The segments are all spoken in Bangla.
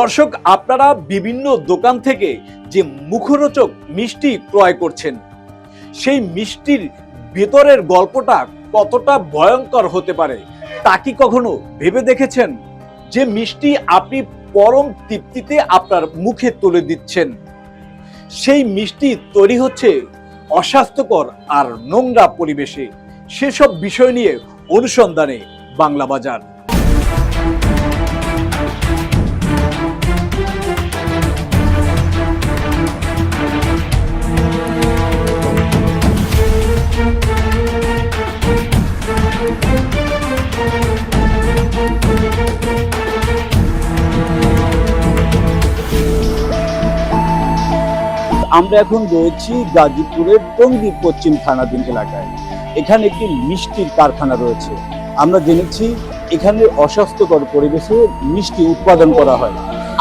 দর্শক, আপনারা বিভিন্ন দোকান থেকে যে মুখরোচক মিষ্টি ক্রয় করছেন, সেই মিষ্টির ভেতরের গল্পটা কতটা ভয়ঙ্কর হতে পারে তা কি কখনো ভেবে দেখেছেন? যে মিষ্টি আপনি পরম তৃপ্তিতে আপনার মুখে তুলে দিচ্ছেন, সেই মিষ্টি তৈরি হচ্ছে অস্বাস্থ্যকর আর নোংরা পরিবেশে। সেসব বিষয় নিয়ে অনুসন্ধানে বাংলা বাজার। আমরা এখন রয়েছি গাজীপুরের টঙ্গী পশ্চিম থানাধীন এলাকায়। এখানে একটি মিষ্টির কারখানা রয়েছে। আমরা জেনেছি এখানে অস্বাস্থ্যকর পরিবেশে মিষ্টি উৎপাদন করা হয়।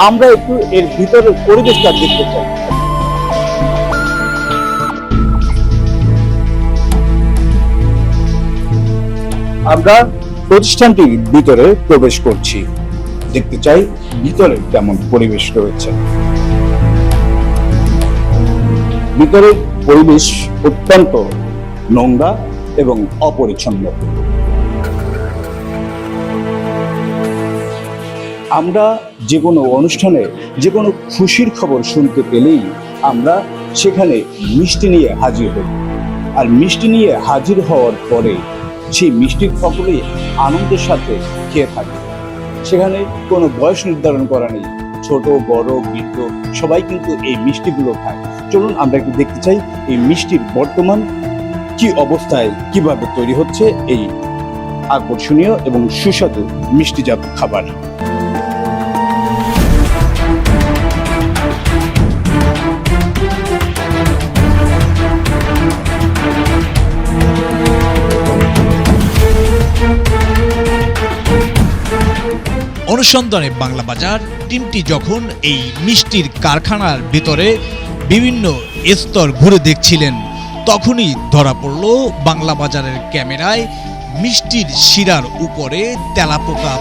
আমরা একটু এর ভিতরের পরিবেশটা দেখতে চাই। আমরা প্রতিষ্ঠানটির ভিতরে প্রবেশ করছি, দেখতে চাই ভিতরে কেমন পরিবেশ রয়েছে। ভিতরের পরিবেশ অত্যন্ত নোংরা এবং অপরিচ্ছন্ন। আমরা যে কোনো অনুষ্ঠানে যে কোনো খুশির খবর শুনতে পেলেই আমরা সেখানে মিষ্টি নিয়ে হাজির হই। আর মিষ্টি নিয়ে হাজির হওয়ার পরে সেই মিষ্টি সকলেই আনন্দের সাথে খেয়ে থাকে। সেখানে কোনো বয়স নির্ধারণ করা নেই, ছোট বড় বৃদ্ধ সবাই কিন্তু এই মিষ্টিগুলো খায়। চলুন আমরা একটু দেখতে চাই এই মিষ্টির বর্তমান কি অবস্থায়, কিভাবে তৈরি হচ্ছে এই আকর্ষণীয় এবং সুস্বাদু মিষ্টিজাত খাবার। অনুসন্ধানে বাংলা বাজার টিমটি যখন এই মিষ্টির কারখানার ভিতরে বিভিন্ন স্তর ঘুরে দেখছিলেন, তখনই ধরা পড়ল বাংলা বাজারের ক্যামেরায় মিষ্টির শিরার উপরে তেলাপোকা।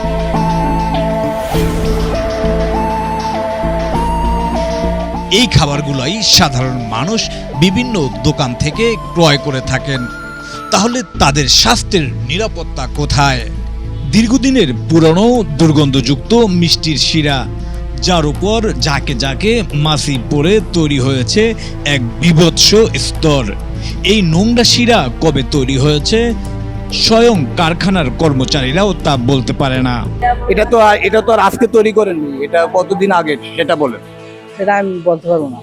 এই খাবারগুলোই সাধারণ মানুষ বিভিন্ন দোকান থেকে ক্রয় করে থাকেন। তাহলে তাদের স্বাস্থ্যের নিরাপত্তা কোথায়? দীর্ঘদিনের পুরনো দুর্গন্ধযুক্ত মিষ্টির শিরা, যার উপর ঝাঁকে ঝাঁকে মাছি পড়ে তৈরি হয়েছে এক বীভৎস স্তর। এই নোংরা শিরা কবে তৈরি হয়েছে স্বয়ং কারখানার কর্মচারীরাও তা বলতে পারে না। এটা তো আর আজকে তৈরি করেননি, এটা কতদিন আগে সেটা বলেন। সেটা আমি বলতে পারবো না।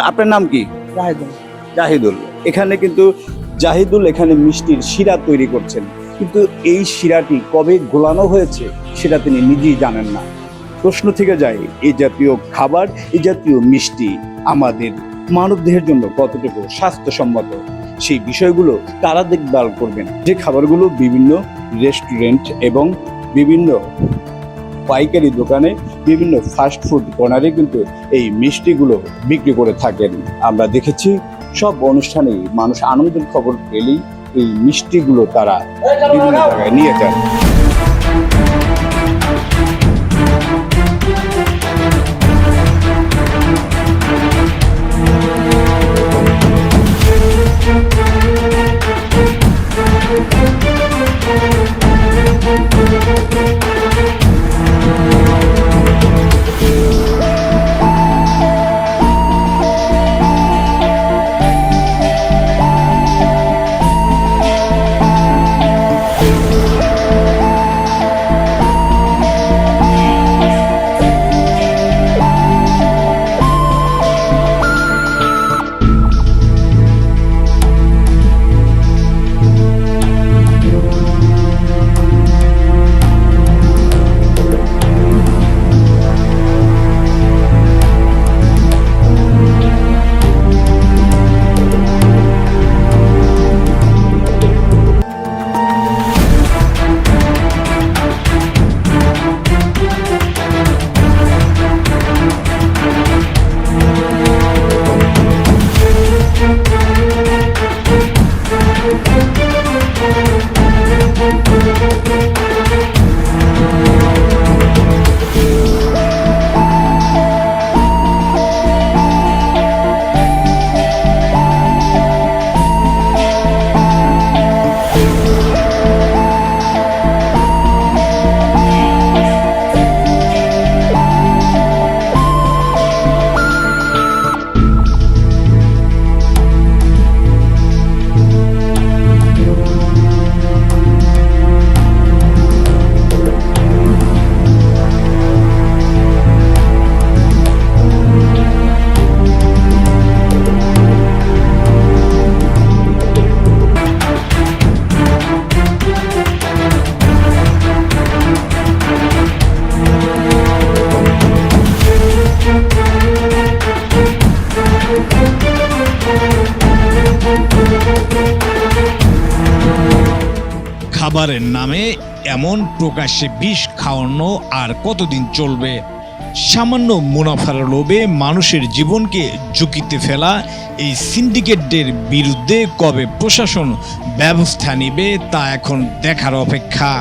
আপনার নাম কি? জাহিদুল। জাহিদুল। এখানে কিন্তু জাহিদুল এখানে মিষ্টির শিরা তৈরি করছেন, কিন্তু এই শিরাটি কবে গোলানো হয়েছে সেটা তিনি নিজেই জানেন না। প্রশ্ন থেকে যায়, এই জাতীয় খাবার, এই জাতীয় মিষ্টি আমাদের মানবদেহের জন্য কতটুকু স্বাস্থ্যসম্মত, সেই বিষয়গুলো তারা দেখভাল করবেন। যে খাবারগুলো বিভিন্ন রেস্টুরেন্ট এবং বিভিন্ন পাইকারি দোকানে, বিভিন্ন ফাস্ট ফুড কর্নারে কিন্তু এই মিষ্টিগুলো বিক্রি করে থাকেন। আমরা দেখেছি সব অনুষ্ঠানেই মানুষ আনন্দের খবর পেলেই এই মিষ্টিগুলো তারা বিভিন্ন জায়গায় নিয়ে যান। খাবারের নামে এমন প্রকাশ্যে বিষ খাওয়ানো আর কতদিন চলবে? সামান্য মুনাফার লোভে মানুষের জীবনকে ঝুঁকিতে ফেলা এই সিন্ডিকেটদের বিরুদ্ধে কবে প্রশাসন ব্যবস্থা নেবে তা এখন দেখার অপেক্ষা।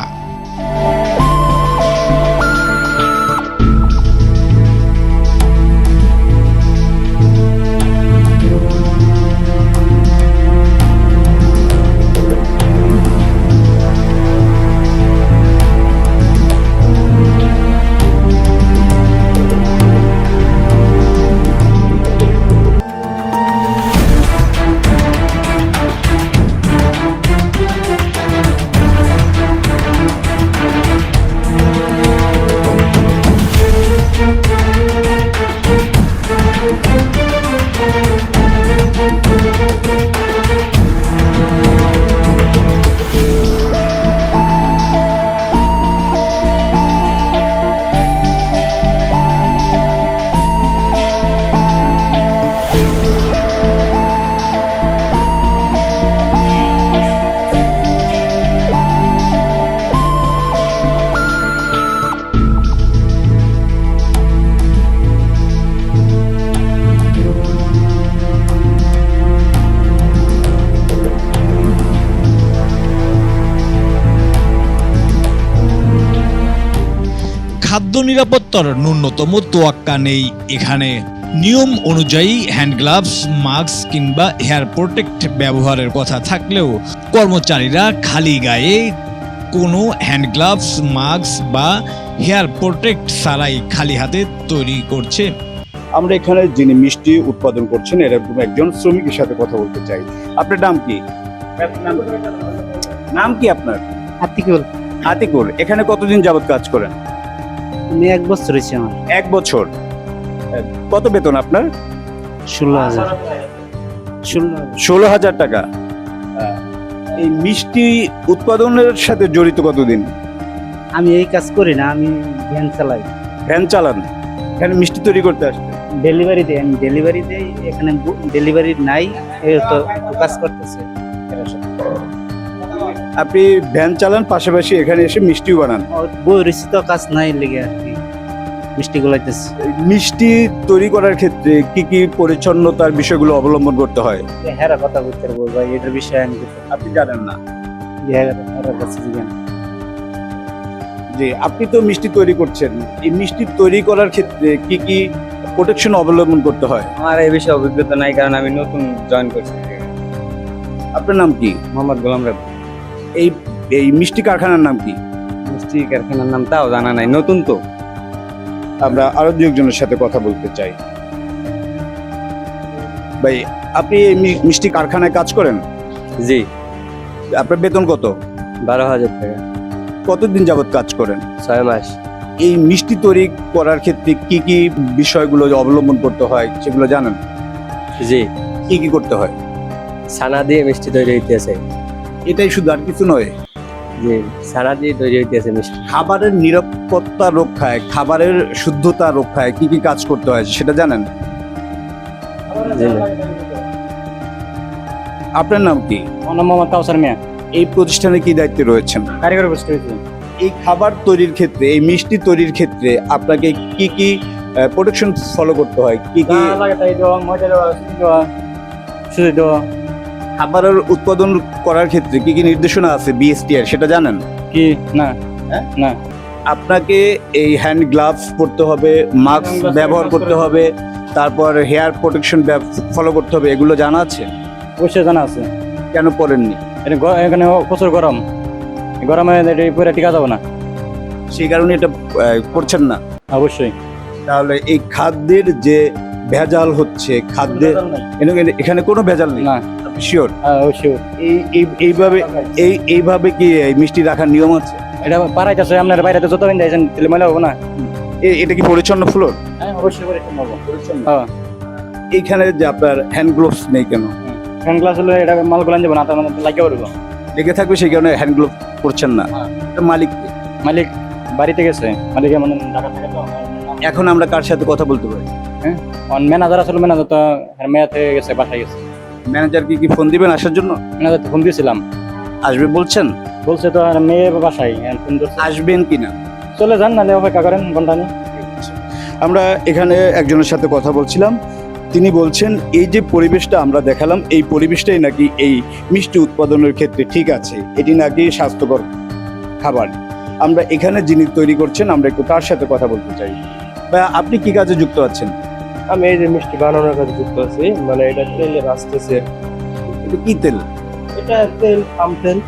খাদ্য নিরাপত্তার ন্যূনতম তোয়াক্কা নেই এখানে। নিয়ম অনুযায়ী হ্যান্ড গ্লাভস, মাস্ক কিংবা হেয়ার প্রোটেক্ট ব্যবহারের কথা থাকলেও কর্মচারীরা খালি গায়ে কোনো হ্যান্ড গ্লাভস, মাস্ক বা হেয়ার প্রোটেক্ট ছাড়াই খালি হাতে তৈরি করছে। আমরা এখানে যিনি মিষ্টি উৎপাদন করছেন এরকম একজন শ্রমিকের সাথে কথা বলতে চাই। আপনার নাম কি? নাম কি আপনার? আতিকুল। আতিকুর, এখানে কতদিন যাবত কাজ করেন? আমি 1 বছর হয়েছে আমার। 1 বছর। কত বেতন আপনার? 16,000। 16,000 টাকা। এই মিষ্টি উৎপাদনের সাথে জড়িত কতদিন? আমি এই কাজ করি না, আমি ভ্যান চালাই। ভ্যান চালান, এখানে মিষ্টি তৈরি করতে আসছেন? ডেলিভারি দেই, আমি ডেলিভারি দেই। এখানে ডেলিভারি নাই, এই তো কাজ করতেছে। আপনি ভ্যান চালান, পাশাপাশি এখানে এসে মিষ্টিও বানান? বই রয়েছে তো, কাজ নাই লেগে আর কি মিষ্টি গুলাইতেছে। মিষ্টি তৈরি করার ক্ষেত্রে কি কি পরিচ্ছন্নতার বিষয়গুলো অবলম্বন করতে হয়? হেরা কথা বলতে পারবো ভাই, এটার বিষয়ে আমি আপনি জানেন না? হেরা কাছে জিজ্ঞান। যে আপনি তো মিষ্টি তৈরি করছেন, এই মিষ্টি তৈরি করার ক্ষেত্রে কি কি প্রোটেকশন অবলম্বন করতে হয়? আমার এই বিষয়ে অভিজ্ঞতা নাই, কারণ আমি নতুন জয়েন করছি। আপনার নাম কি? মোহাম্মদ গোলাম রাব্বি। এই এই মিষ্টি কারখানার নাম কি? মিষ্টি কারখানার নাম তাও জানা নাই, নতুন তো। আমরা আরো দু একজনের সাথে কথা বলতে চাই। ভাই, আপনি এই মিষ্টি কারখানায় কাজ করেন? জি। আপনার বেতন কত? 12,000 টাকা। কতদিন যাবত কাজ করেন? 6 মাস। এই মিষ্টি তৈরি করার ক্ষেত্রে কি কি বিষয়গুলো অবলম্বন করতে হয় সেগুলো জানেন? জি। কি কি করতে হয়? ছানা দিয়ে মিষ্টি তৈরি হইতেছে। এটাই শুধু, আর কিছু নয়? জি, ছানা দিয়ে তৈরি হইতেছে মিষ্টি। খাবারের নিরাপত্তা রক্ষায়, খাবারের শুদ্ধতা রক্ষায় কি কি কাজ করতে হয় সেটা জানেন? জি। আপনার নাম কি? আমার নাম মোহাম্মদ কাউসার মিয়া। এই প্রতিষ্ঠানে কি দায়িত্বে রয়েছেন? কারিগরি বসতে হয়েছে। এই খাবার তৈরির ক্ষেত্রে, এই মিষ্টি তৈরির ক্ষেত্রে আপনাকে কি কি প্রোটেকশন ফলো করতে হয়? কি কি খাবারের উৎপাদন করার ক্ষেত্রে কি কি নির্দেশনা আছে বিএসটিআর, সেটা জানেন? কি না না, আপনাকে এই হ্যান্ড গ্লাভস পরতে হবে, মাস্ক ব্যবহার করতে হবে, তারপর হেয়ার প্রোটেকশন ফলো করতে হবে, এগুলো জানা আছে? অবশ্যই জানা আছে। কেন পড়েননি? এখানে প্রচুর গরম, গরমে পুরো টিকা যাবে না, সেই কারণে এটা করছেন না? অবশ্যই। তাহলে এই খাদ্যের যে ভেজাল হচ্ছে, খাদ্যের এখানে কোনো ভেজাল নেই? না। আপনি শিওর? অবশ্যই। এইভাবে কি এই মিষ্টি রাখার নিয়ম আছে? এটা পাড়াইতেছে, আপনার বাইরে যত দিন দিয়েছেন তাহলে ময়লা হবো না। এটা কি পরিচ্ছন্ন ফ্লোর? হ্যাঁ, অবশ্যই পরিচ্ছন্ন। এইখানে যে আপনার হ্যান্ড গ্লোভস নেই কেন? হ্যান্ড গ্লাস হলে এটা মাল গুলান যাবো না, তার মানে লাগিয়ে পড়বো। লেগে থাকবে, সেই কারণে হ্যান্ড গ্লোভ পরছেন না। এটা মালিক কে? মালিক বাড়িতে গেছে, মালিক মানে ঢাকা থেকে তো। এখন আমরা কার সাথে কথা বলতে পারি? হ্যাঁ, ম্যানেজার আসলে, ম্যানেজার তো মেয়া থেকে গেছে, বাসায় গেছে। ম্যানেজার কি ফোন দিবেন আসার জন্য? ম্যানেজার ফোন দিয়েছিলাম, আসবে বলছেন? বলছে তো আর মেয়ে বাসায় ফোন করছে। আসবেন কিনা? চলে যান, নাহলে অপেক্ষা করেন ঘন্টা নিয়ে। আমরা এখানে একজনের সাথে কথা বলছিলাম, তিনি বলছেন এই যে পরিবেশটা আমরা দেখালাম, এই পরিবেশটাই নাকি এই মিষ্টি উৎপাদনের ক্ষেত্রে ঠিক আছে, এটি নাকি স্বাস্থ্যকর খাবার। আমরা এখানে যিনি তৈরি করছেন, আমরা একটু তার সাথে কথা বলতে চাই। বা আপনি কি কাজে যুক্ত আছেন? আমি এই যে মিষ্টি বানানোর কাছে যুক্ত আছি, মানে এটা তেলে ভাজতেছে। এটা কি তেল? এটা তেল, পাম তেল।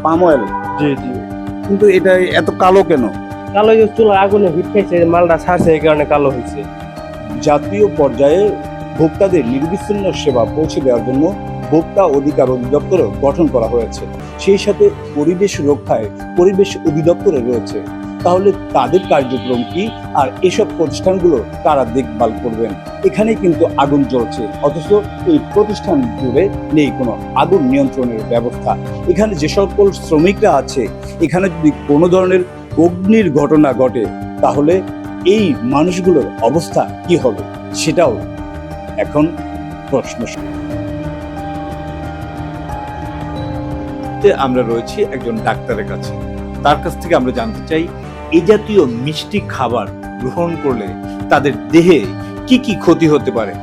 Palm oil? জি জি। কিন্তু এটা এত কালো কেন? কালো যে চুলা আগুনে হিট খাইছে, মালটা ছাড়ছে, এই কারণে কালো হয়েছে। জাতীয় পর্যায়ে ভোক্তাদের নির্বিচ্ছিন্ন সেবা পৌঁছে দেওয়ার জন্য ভোক্তা অধিকার অধিদপ্তর গঠন করা হয়েছে। সেই সাথে পরিবেশ রক্ষায় পরিবেশ অধিদপ্তরে রয়েছে। তাহলে তাদের কার্যক্রম কি, আর এসব প্রতিষ্ঠানগুলো কারা দেখভাল করবেন? এখানে কিন্তু আগুন জ্বলছে, অথচ এই প্রতিষ্ঠান জুড়ে নেই কোনো আগুন নিয়ন্ত্রণের ব্যবস্থা। এখানে যে সকল শ্রমিকরা আছে, এখানে যদি কোনো ধরনের অগ্নির ঘটনা ঘটে, তাহলে এই মানুষগুলোর অবস্থা কি হবে, সেটাও এখন প্রশ্ন। আমরা রয়েছি একজন ডাক্তারের কাছে, তার কাছ থেকে আমরা জানতে চাই এই জাতীয় মিষ্টি খাবার গ্রহণ করলে তাদের দেহে কি কি ক্ষতি হতে পারে,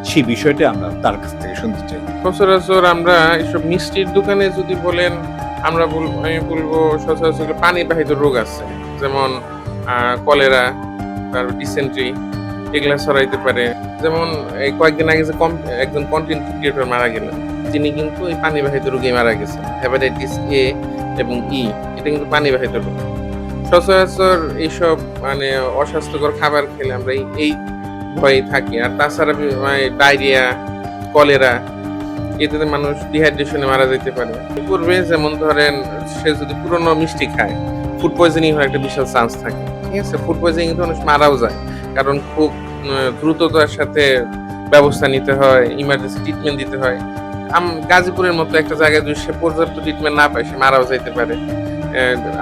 সেই বিষয়টা আমরা তার কাছ থেকে শুনতে চাই। সচরাচর আমরা এসব মিষ্টির দোকানে যদি বলেন, আমি বলবো সচরাচর পানি বাহিত রোগ আছে, যেমন কলেরা, তারপর ডিসেন্ট্রি, এগুলা ছড়াইতে পারে। যেমন এই কয়েকদিন আগে যে একজন কন্টেন্ট ক্রিয়েটর মারা গেলেন, তিনি কিন্তু এই পানি বাহিত রোগে মারা গেছেন। হেপাটাইটিস এ এবং ই, এটা কিন্তু পানি বাহিত রোগ। সচরাচর এইসব মানে অস্বাস্থ্যকর খাবার খেলে আমরা এই ভয়ে থাকি। আর তাছাড়া ডায়রিয়া, কলেরা, এতে মানুষ ডিহাইড্রেশনে মারা যেতে পারে। কি করবে, যেমন ধরেন সে যদি পুরনো মিষ্টি খায়, ফুড পয়জনিং হওয়ার একটা বিশাল চান্স থাকে। ঠিক আছে, ফুড পয়জনিং কিন্তু মানুষ মারাও যায়, কারণ খুব দ্রুততার সাথে ব্যবস্থা নিতে হয়, ইমার্জেন্সি ট্রিটমেন্ট দিতে হয়। গাজীপুরের মতো একটা জায়গায় যদি সে পর্যাপ্ত ট্রিটমেন্ট না পায়, সে মারাও যাইতে পারে।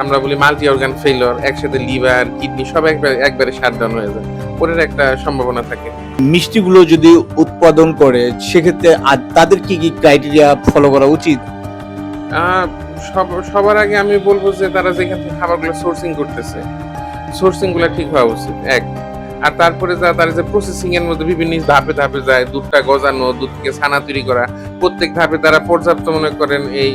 আমরা বলি মাল্টি অর্গান ফেইলিওর, একসাথে লিভার, কিডনি সব একবারে শাটডাউন হয়ে যায়, ওটার একটা সম্ভাবনা থাকে। মিষ্টিগুলো যদি উৎপাদন করে, সেক্ষেত্রে তাদের কি কি ক্রাইটেরিয়া ফলো করা উচিত? সবার আগে আমি বলবো যে তারা যেখান থেকে খাবারগুলো সোর্সিং করতেছে, সোর্সিং গুলো ঠিক হওয়া উচিত, এক। আর তারপরে তারা যে প্রসেসিং এর মধ্যে বিভিন্ন ধাপে ধাপে যায়, দুধটা গজানো, দুধ থেকে ছানা তৈরি করা, প্রত্যেক ধাপে তারা পর্যাপ্ত মনে করেন এই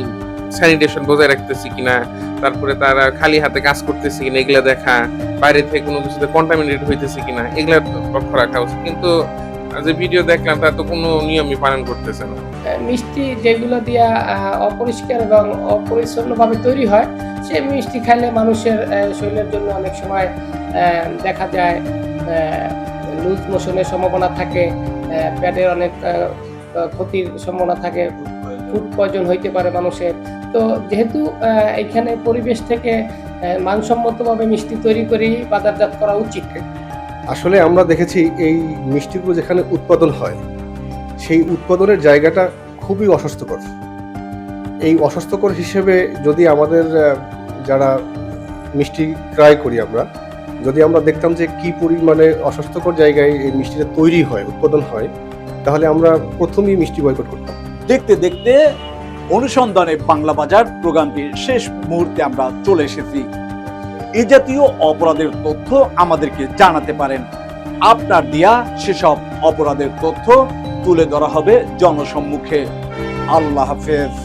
স্যানিটেশন বজায় রাখতেছে কিনা, তারপরে তারা খালি হাতে কাজ করতেছে কিনা এগুলা দেখা, বাইরে থেকে কোনো কিছুতে কন্টামিনেটেড হইতেছে কিনা এগুলা লক্ষ্য রাখা উচিত। কিন্তু যে ভিডিও দেখলাম তার তো কোনো নিয়মই পালন করতেছে না। মিষ্টি যেগুলো দিয়া অপরিষ্কার এবং অপরিচ্ছন্নভাবে তৈরি হয়, সেই মিষ্টি খাইলে মানুষের শরীরের জন্য অনেক সময় দেখা যায় লুজ মোশনের সম্ভাবনা থাকে, পেটের অনেক ক্ষতির সম্ভাবনা থাকে, ফুড পয়জন হইতে পারে মানুষের। তো যেহেতু এখানে পরিবেশ থেকে মানসম্মতভাবে মিষ্টি তৈরি করে বাজারজাত করা উচিত। আসলে আমরা দেখেছি এই মিষ্টিগুলো যেখানে উৎপাদন হয়, সেই উৎপাদনের জায়গাটা খুবই অস্বাস্থ্যকর। এই অস্বাস্থ্যকর হিসেবে যদি আমাদের যারা মিষ্টি ক্রয় করি আমরা, যদি আমরা দেখতাম যে কি পরিমাণে অস্বাস্থ্যকর জায়গায় এই মিষ্টিটা তৈরি হয়, উৎপাদন হয়, তাহলে আমরা প্রথমেই মিষ্টি বয়কট করতাম। দেখতে দেখতে অনুসন্ধানে বাংলা বাজার প্রোগ্রামটির শেষ মুহূর্তে আমরা চলে এসেছি। এই জাতীয় অপরাধের তথ্য আমাদেরকে জানাতে পারেন। আপনার দেয়া সেসব অপরাধের তথ্য তুলে ধরা হবে জনসম্মুখে। আল্লাহ হাফেজ।